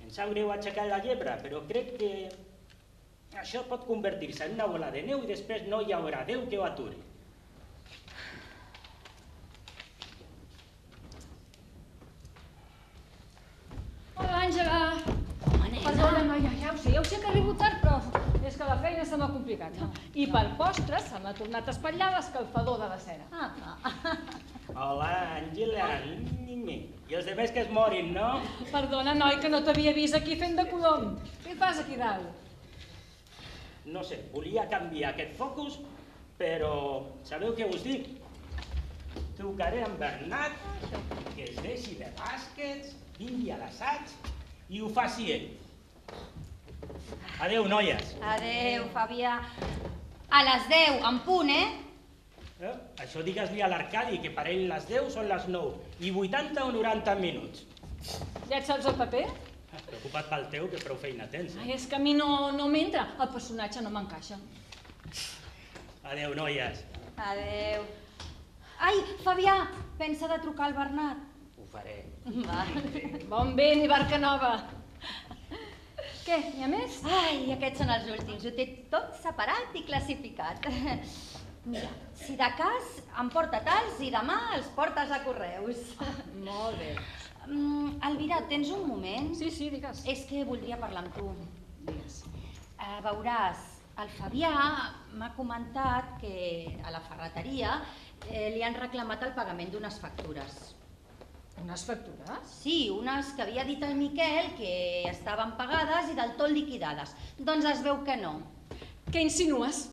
Em sap greu aixecar la llebre, però crec que això pot convertir-se en una bola de neu i després no hi haurà Déu que ho aturi. Hola, Àngela. Nena. Perdona, noia, ja ho sé que arribo tard, però és que la feina se m'ha complicat. I pel postre se m'ha tornat a espatllar l'escalfador de la cera. Hola, Àngela. I els demés que es morin, no? Perdona, noi, que no t'havia vist aquí fent de colom. Què fas aquí dalt? No sé, volia canviar aquest focus, però sabeu què us dic? Trucaré a en Bernat, que es deixi de bàsquets, vingui a l'assaig i ho faci ell. Adéu, noies. Adéu, Fabià. A les 10, en punt, Això digues-li a l'Arcadi, que per ell les 10 són les 9 i 80 o 90 minuts. Ja et saps el paper? Preocupa't pel teu, que prou feina tens. Ai, és que a mi no m'entra. El personatge no m'encaixa. Adéu, noies. Adéu. Ai, Fabià, pensa de trucar al Bernat. Ho faré. Bon vent i barca nova. Què, n'hi ha més? Ai, aquests són els últims. Ho té tot separat i classificat. Mira, si de cas em porta tals i demà els portes a correus. Molt bé. Elvira, tens un moment? Sí, digues. És que voldria parlar amb tu. Digues. Veuràs, el Fabià m'ha comentat que a la ferreteria li han reclamat el pagament d'unes factures. Unes factures? Sí, unes que havia dit el Miquel que estaven pagades i del tot liquidades. Doncs es veu que no. Què insinues?